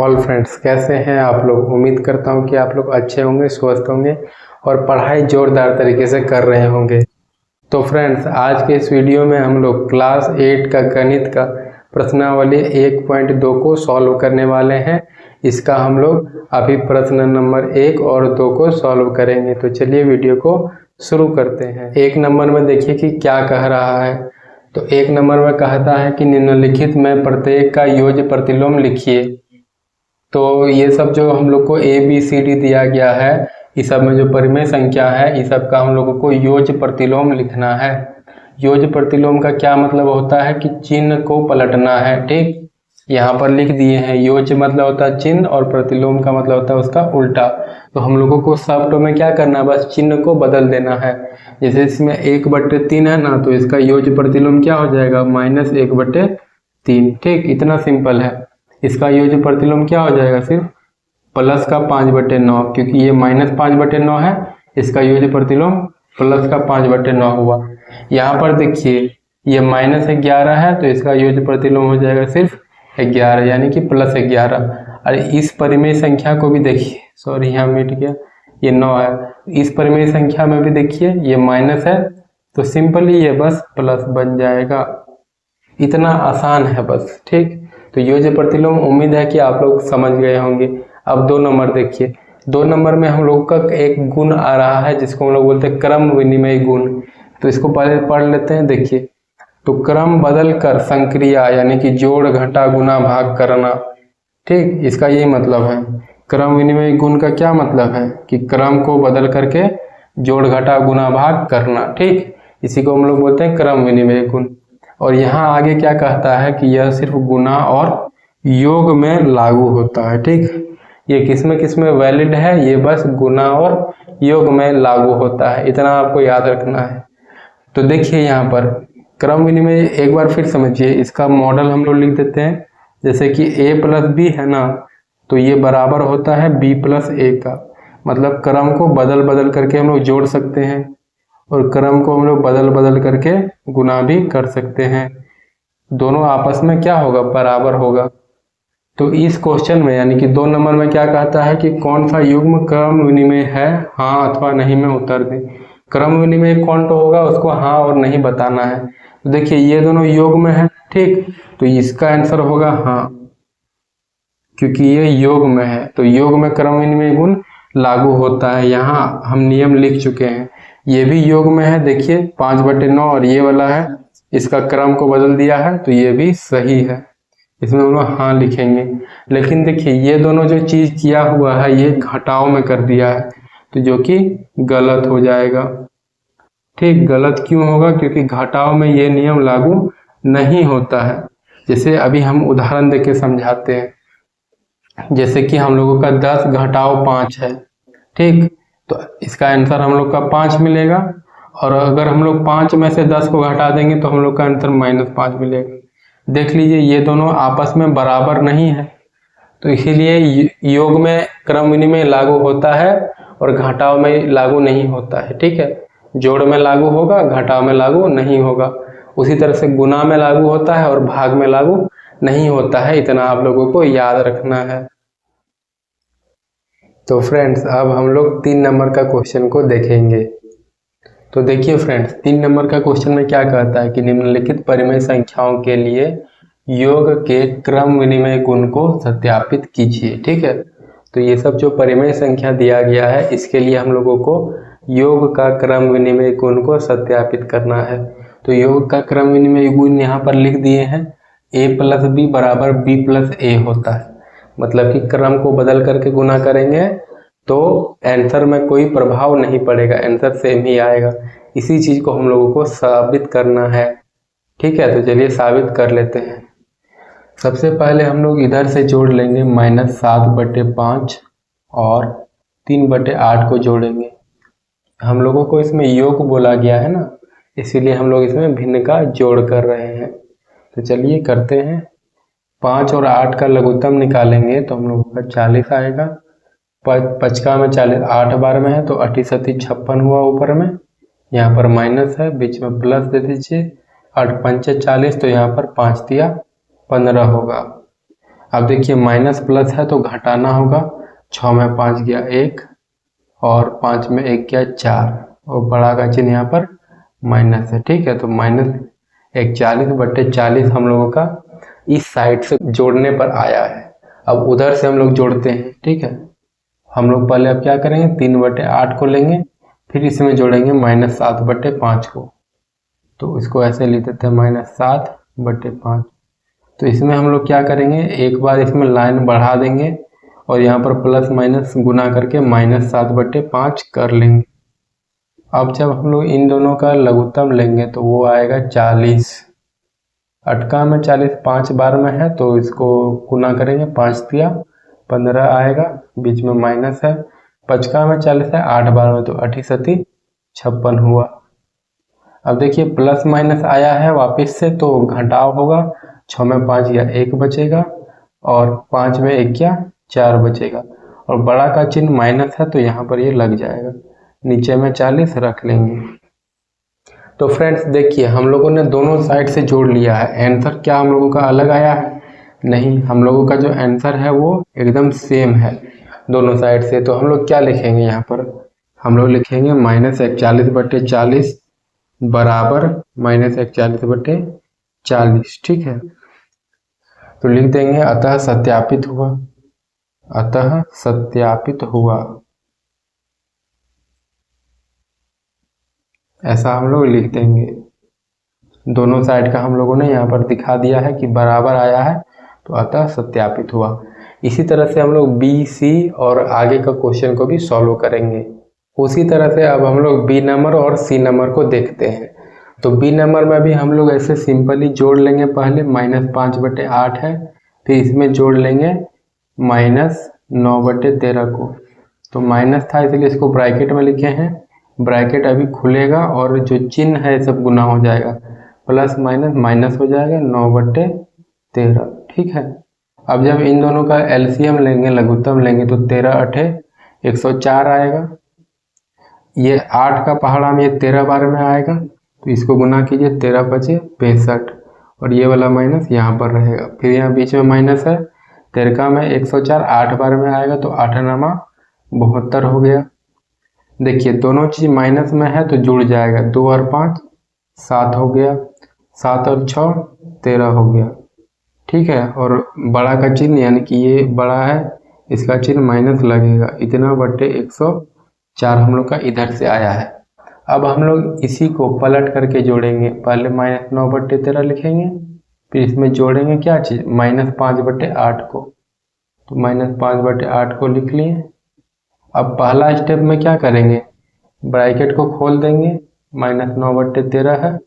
All friends, कैसे हैं आप लोग। उम्मीद करता हूं कि आप लोग अच्छे होंगे, स्वस्थ होंगे और पढ़ाई जोरदार तरीके से कर रहे होंगे। तो फ्रेंड्स, आज के इस वीडियो में हम लोग क्लास 8 का गणित का प्रश्नावली 1.2 को सॉल्व करने वाले हैं। इसका हम लोग अभी प्रश्न नंबर 1 और 2 को सॉल्व करेंगे। तो चलिए वीडियो को शुरू करते हैं। 1 नंबर में देखिए कि क्या कह रहा है। तो 1 नंबर में कहता है कि निम्नलिखित में प्रत्येक का योज्य प्रतिलोम लिखिए। तो ये सब जो हम लोग को ए बी सी डी दिया गया है, इस सब में जो परिमेय संख्या है, इस सब का हम लोगों को योज्य प्रतिलोम लिखना है। योज्य प्रतिलोम का क्या मतलब होता है कि चिन्ह को पलटना है। ठीक, यहाँ पर लिख दिए हैं। योज्य मतलब होता है चिन्ह और प्रतिलोम का मतलब होता है उसका उल्टा। तो हम लोगों को शब्द में क्या करना है, बस चिन्ह को बदल देना है। जैसे इसमें 1/3 है ना, तो इसका योज्य प्रतिलोम क्या हो जाएगा, -1/3। ठीक, इतना सिंपल है। इसका योज्य प्रतिलोम क्या हो जाएगा, सिर्फ प्लस का 5/9, क्योंकि ये -5/9 है। इसका योज्य प्रतिलोम प्लस का 5/9 हुआ। यहाँ पर देखिए ये -11 है, तो इसका योज्य प्रतिलोम हो जाएगा सिर्फ 11, यानी कि +11। अरे इस परिमेय संख्या को भी देखिए, सॉरी यहाँ मिट गया, ये 9 है। इस परिमेय संख्या में भी देखिए ये माइनस है, तो सिंपली ये बस प्लस बन जाएगा। इतना आसान है बस। ठीक, तो योज्य प्रतिलोम उम्मीद है कि आप लोग समझ गए होंगे। अब 2 नंबर देखिए। 2 नंबर में हम लोग का एक गुण आ रहा है जिसको हम लोग बोलते हैं क्रम विनिमय गुण। तो इसको पहले पढ़ लेते हैं। देखिए, तो क्रम बदल कर संक्रिया यानी कि जोड़ घटा गुना भाग करना। ठीक, इसका यही मतलब है। क्रम विनिमय गुण का क्या मतलब है कि क्रम को बदल करके जोड़ घटा गुना भाग करना। ठीक, इसी को हम लोग बोलते हैं क्रम विनिमय गुण। और यहाँ आगे क्या कहता है कि यह सिर्फ गुना और योग में लागू होता है। ठीक, ये किसमें वैलिड है, ये बस गुना और योग में लागू होता है। इतना आपको याद रखना है। तो देखिए यहाँ पर क्रम विनिमय एक बार फिर समझिए। इसका मॉडल हम लोग लिख देते हैं। जैसे कि a + b है ना, तो ये बराबर होता है b + a का। मतलब क्रम को बदल करके हम लोग जोड़ सकते हैं और क्रम को हम लोग बदल करके गुना भी कर सकते हैं। दोनों आपस में क्या होगा, बराबर होगा। तो इस क्वेश्चन में यानी कि 2 नंबर में क्या कहता है कि कौन सा युग्म क्रम विनिमय है, हाँ अथवा नहीं में उत्तर दें। क्रम विनिमय कौन तो होगा, उसको हाँ और नहीं बताना है। तो देखिए ये दोनों योग में है। ठीक, तो इसका आंसर होगा हाँ, क्योंकि ये योग में है। तो योग में क्रम विनिमय गुण लागू होता है। यहाँ हम नियम लिख चुके हैं। ये भी योग में है। देखिए 5/9 और ये वाला है, इसका क्रम को बदल दिया है, तो ये भी सही है। इसमें हम लोग हाँ लिखेंगे। लेकिन देखिए ये दोनों जो चीज किया हुआ है ये घटाव में कर दिया है, तो जो कि गलत हो जाएगा। ठीक, गलत क्यों होगा, क्योंकि घटाव में ये नियम लागू नहीं होता है। जैसे अभी हम उदाहरण देके समझाते हैं। जैसे कि हम लोगों का 10 घटाव 5 है। ठीक, तो इसका आंसर हम लोग का 5 मिलेगा। और अगर हम लोग 5 में से 10 को घटा देंगे तो हम लोग का आंसर -5 मिलेगा। देख लीजिए ये दोनों आपस में बराबर नहीं है, तो इसीलिए योग में क्रम विनिमय लागू होता है और घटाव में लागू नहीं होता है। ठीक है, जोड़ में लागू होगा, घटाव में लागू नहीं होगा। उसी तरह से गुना में लागू होता है और भाग में लागू नहीं होता है। इतना आप लोगों को याद रखना है। तो फ्रेंड्स, अब हम लोग 3 नंबर का क्वेश्चन को देखेंगे। तो देखिए फ्रेंड्स, 3 नंबर का क्वेश्चन में क्या कहता है कि निम्नलिखित परिमेय संख्याओं के लिए योग के क्रम विनिमय गुण को सत्यापित कीजिए। ठीक है, तो ये सब जो परिमेय संख्या दिया गया है, इसके लिए हम लोगों को योग का क्रम विनिमय गुण को सत्यापित करना है। तो योग का क्रम विनिमय गुण यहाँ पर लिख दिए हैं। a + b = b + a होता है। मतलब कि क्रम को बदल करके गुना करेंगे तो आंसर में कोई प्रभाव नहीं पड़ेगा, आंसर सेम ही आएगा। इसी चीज को हम लोगों को साबित करना है। ठीक है, तो चलिए साबित कर लेते हैं। सबसे पहले हम लोग इधर से जोड़ लेंगे -7/5 और 3/8 को जोड़ेंगे। हम लोगों को इसमें योग बोला गया है ना, इसीलिए हम लोग इसमें भिन्न का जोड़ कर रहे हैं। तो चलिए करते हैं। 5 और 8 का लघुत्तम निकालेंगे तो हम लोगों का 40 आएगा। 5 में 40, 8 बार में है तो 8 × 7 = 56 हुआ। ऊपर में यहाँ पर माइनस है, बीच में प्लस दे दीजिए। 8 × 5 = 40, तो यहाँ पर 5 × 3 = 15 होगा। अब देखिए माइनस प्लस है तो घटाना होगा। 6 में 5 गया 1 और 5 में 1 गया 4 और बड़ा का चिन्ह यहाँ पर माइनस है। ठीक है, तो माइनस 41/40 हम लोगों का इस साइड से जोड़ने पर आया है। अब उधर से हम लोग जोड़ते हैं। ठीक है, हम लोग पहले अब क्या करेंगे, 3/8 को लेंगे, फिर इसमें जोड़ेंगे -7/5 को। तो इसको ऐसे लिख देते हैं -7/5। तो इसमें हम लोग क्या करेंगे, एक बार इसमें लाइन बढ़ा देंगे और यहाँ पर प्लस माइनस गुना करके -7/5 कर लेंगे। अब जब हम लोग इन दोनों का लघुत्तम लेंगे तो वो आएगा 40। अटका में 40 5 बार में है तो इसको गुना करेंगे, 5 दिया 15 आएगा, बीच में माइनस है। पचका में 40 है 8 बार में तो 8 सती 56 हुआ। अब देखिए प्लस माइनस आया है वापस से तो घटाव होगा। 6 में 5 गया 1 बचेगा और 5 में 1 गया 4 बचेगा और बड़ा का चिन्ह माइनस है तो यहाँ पर ये लग जाएगा। नीचे में 40 रख लेंगे। तो फ्रेंड्स देखिए हम लोगों ने दोनों साइड से जोड़ लिया है। आंसर क्या हम लोगों का अलग आया है? नहीं, हम लोगों का जो आंसर है वो एकदम सेम है दोनों साइड से। तो हम लोग क्या लिखेंगे यहाँ पर, हम लोग लिखेंगे -41/40 बराबर -41/40। ठीक है, तो लिख देंगे अतः सत्यापित हुआ, अतः सत्यापित हुआ, ऐसा हम लोग लिख देंगे। दोनों साइड का हम लोगों ने यहाँ पर दिखा दिया है कि बराबर आया है तो अतः सत्यापित हुआ। इसी तरह से हम लोग बी सी और आगे का क्वेश्चन को भी सॉल्व करेंगे। उसी तरह से अब हम लोग बी नंबर और सी नंबर को देखते हैं। तो बी नंबर में भी हम लोग ऐसे सिंपली जोड़ लेंगे। पहले -5/8 है, फिर इसमें जोड़ लेंगे -9/13 को। तो माइनस था इसलिए इसको ब्रैकेट में लिखे हैं, ब्रैकेट अभी खुलेगा और जो चिन्ह है सब गुना हो जाएगा, प्लस माइनस माइनस हो जाएगा 9/13। ठीक है, अब जब इन दोनों का एलसीएम लेंगे, लघुत्तम लेंगे तो 13×8 104 आएगा। ये 8 का पहाड़ा में ये 13 बार में आएगा तो इसको गुना कीजिए, 13×5 65 और ये वाला माइनस यहाँ पर रहेगा। फिर यहाँ बीच में माइनस है, 13 में 104 8 बार में आएगा तो 8×9 72 हो गया। देखिए दोनों चीज माइनस में है तो जुड़ जाएगा, 2 और 5 7 हो गया, 7 और 6 13 हो गया। ठीक है, और बड़ा का चिन्ह यानी कि ये बड़ा है इसका चिन्ह माइनस लगेगा, इतना बटे 104 हम लोग का इधर से आया है। अब हम लोग इसी को पलट करके जोड़ेंगे। पहले -9/13 लिखेंगे, फिर इसमें जोड़ेंगे क्या चीज, -5/8 को। तो -5/8 को लिख लिए। अब पहला स्टेप में क्या करेंगे, ब्रैकेट को खोल देंगे, -9/13 है,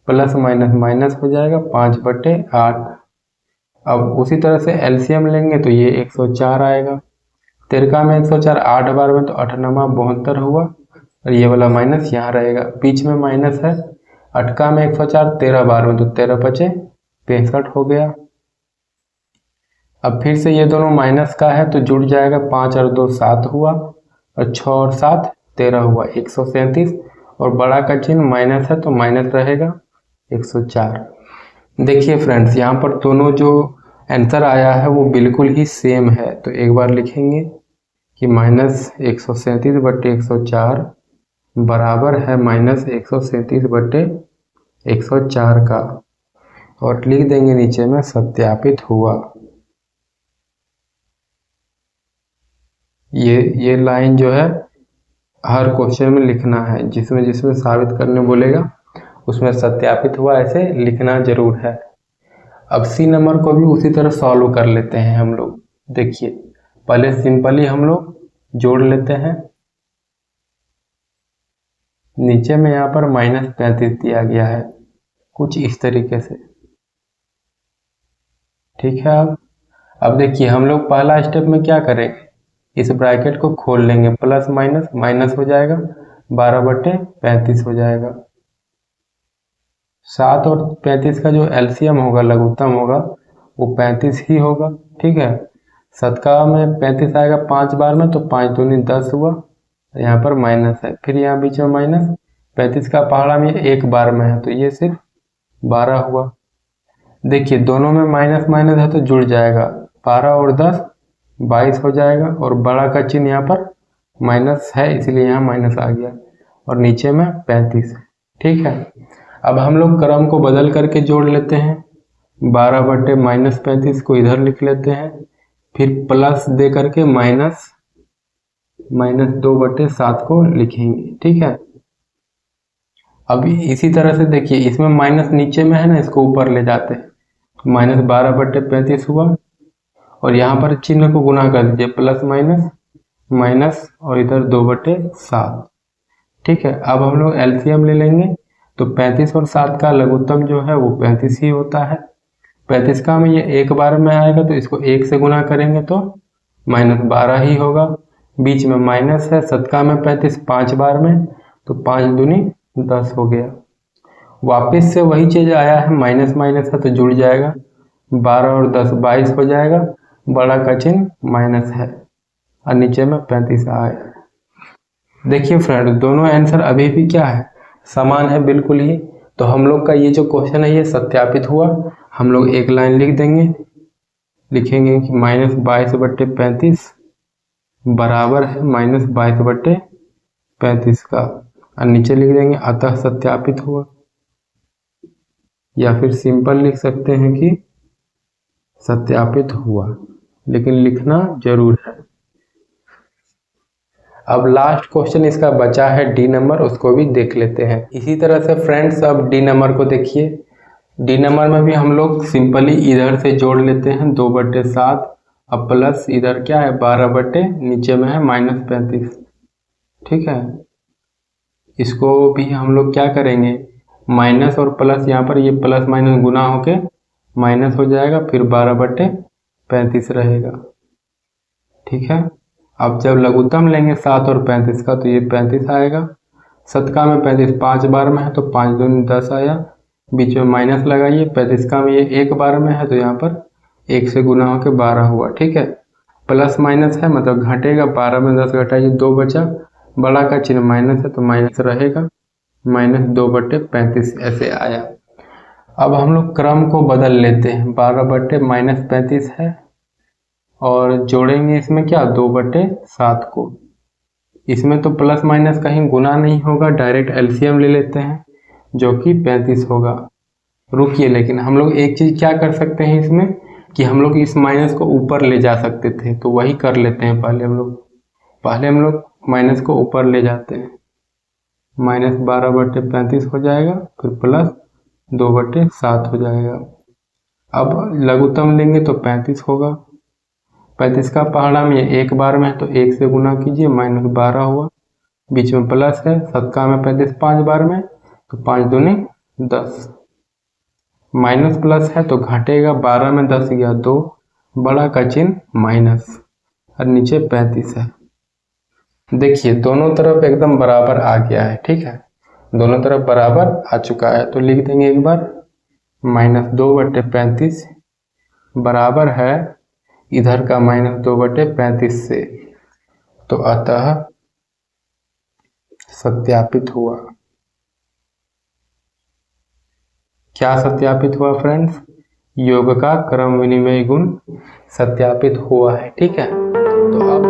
प्लस माइनस माइनस हो जाएगा 5/8। अब उसी तरह से एलसीएम लेंगे तो ये 104 आएगा। 13 में 104 8 बार में तो 8×9 72 हुआ और ये वाला माइनस यहाँ रहेगा, बीच में माइनस है। 8 में 104 13 बार में तो 13×5 65 हो गया। अब फिर से ये दोनों माइनस का है तो जुड़ जाएगा, 5 और 2 7 हुआ और 6 और 7 13 हुआ, 137 और बड़ा का चिन्ह माइनस है तो माइनस रहेगा 104। देखिए फ्रेंड्स यहाँ पर दोनों जो आंसर आया है वो बिल्कुल ही सेम है। तो एक बार लिखेंगे कि -137/104 बराबर है -137/104 का, और लिख देंगे नीचे में सत्यापित हुआ। ये लाइन जो है हर क्वेश्चन में लिखना है, जिसमें जिसमें साबित करने बोलेगा उसमें सत्यापित हुआ ऐसे लिखना जरूर है। अब सी नंबर को भी उसी तरह सॉल्व कर लेते हैं हम लोग। देखिए पहले सिंपली हम लोग जोड़ लेते हैं, नीचे में यहाँ पर -35 दिया गया है कुछ इस तरीके से। ठीक है, अब देखिए हम लोग पहला स्टेप में क्या करेंगे, इस ब्रैकेट को खोल लेंगे, प्लस माइनस माइनस हो जाएगा, 12/35 हो जाएगा। 7 और 35 का जो एलसीएम होगा, लघुत्तम होगा, वो 35 ही होगा। ठीक है, 7 में 35 आएगा 5 बार में तो 5 दूनी 10 हुआ, यहाँ पर माइनस है, फिर यहाँ बीच में माइनस। 35 का पहाड़ा में 1 बार में है तो ये सिर्फ 12 हुआ। देखिए दोनों में माइनस माइनस है तो जुड़ जाएगा, 12 और 10 22 हो जाएगा, और बड़ा का चिन्ह यहाँ पर माइनस है इसलिए यहाँ माइनस आ गया, और नीचे में 35। ठीक है, अब हम लोग क्रम को बदल करके जोड़ लेते हैं। 12 बटे माइनस 35 को इधर लिख लेते हैं, फिर प्लस दे करके माइनस 2 बटे 7 को लिखेंगे। ठीक है, अब इसी तरह से देखिए इसमें माइनस नीचे में है ना, इसको ऊपर ले जाते हैं, माइनस 12 बटे 35 हुआ, और यहाँ पर चिन्ह को गुना कर दीजिए, प्लस माइनस माइनस और इधर 2 बटे 7। ठीक है, अब हम लोग एलसीएम ले लेंगे, तो 35 और 7 का लघुत्तम जो है वो 35 ही होता है। 35 का में ये एक बार में आएगा तो इसको 1 से गुना करेंगे तो माइनस 12 ही होगा, बीच में माइनस है। 7 का में 35 5 बार में, तो 5 दूनी 10 हो गया। वापस से वही चीज आया है, माइनस माइनस है तो जुड़ जाएगा, 12 और 10 22 हो जाएगा, बड़ा का चिन्ह माइनस है, और नीचे में 35 आया। देखिए फ्रेंड, दोनों आंसर अभी भी क्या है, समान है बिल्कुल ही। तो हम लोग का ये जो क्वेश्चन है ये सत्यापित हुआ। हम लोग एक लाइन लिख देंगे, लिखेंगे कि माइनस 22 बट्टे 35 बराबर है माइनस 22 बट्टे 35 का, और नीचे लिख देंगे अतः सत्यापित हुआ, या फिर सिंपल लिख सकते हैं कि सत्यापित हुआ, लेकिन लिखना जरूर है। अब लास्ट क्वेश्चन इसका बचा है डी नंबर, उसको भी देख लेते हैं। इसी तरह से फ्रेंड्स अब डी नंबर को देखिए। डी नंबर में भी हम लोग सिंपली इधर से जोड़ लेते हैं, 2 बटे 7, अब प्लस इधर क्या है 12 बटे नीचे में है माइनस 35। ठीक है, इसको भी हम लोग क्या करेंगे, माइनस और प्लस, यहाँ पर ये प्लस माइनस गुना होके माइनस हो जाएगा, फिर 12 बटे 35 रहेगा। ठीक है, अब जब लघुत्तम लेंगे 7 और 35 का तो ये 35 आएगा। 7 का में 35 5 बार में है तो 5 दूनी 10 आया, बीच में माइनस लगाइए। 35 का में ये एक बार में है तो यहाँ पर 1 से गुना होके 12 हुआ। ठीक है, प्लस माइनस है मतलब घटेगा, 12 में 10 घटाइए 2 बचा, बड़ा का चिन्ह माइनस है तो माइनस रहेगा, माइनस 2 बटे 35 ऐसे आया। अब हम लोग क्रम को बदल लेते हैं, 12 बटे माइनस 35 है, और जोड़ेंगे इसमें क्या 2 बटे 7 को। इसमें तो प्लस माइनस कहीं गुना नहीं होगा, डायरेक्ट एलसीएम ले लेते हैं जो कि 35 होगा। रुकिए, लेकिन हम लोग एक चीज क्या कर सकते हैं इसमें, कि हम लोग इस माइनस को ऊपर ले जा सकते थे, तो वही कर लेते हैं। पहले हम लोग माइनस को ऊपर ले जाते हैं, माइनस 12 बटे 35 हो जाएगा, फिर प्लस 2 बटे 7 हो जाएगा। अब लघुत्तम लेंगे तो 35 होगा। 35 का पहाड़ा में ये एक बार में है तो 1 से गुना कीजिए, माइनस 12 हुआ, बीच में प्लस है। 7 का में 35 5 बार में तो 5 दूनी 10, माइनस प्लस है तो घटेगा, 12 में 10 गया 2, बड़ा का चिन्ह माइनस, और नीचे 35 है। देखिए दोनों तरफ एकदम बराबर आ गया है। ठीक है, दोनों तरफ बराबर आ चुका है, तो लिख देंगे एक बार, माइनस 2 बटे 35 बराबर है इधर का माइनस 2 बटे 35 से, तो अतः सत्यापित हुआ। क्या सत्यापित हुआ फ्रेंड्स, योग का क्रम विनिमय गुण सत्यापित हुआ है। ठीक है, तो अब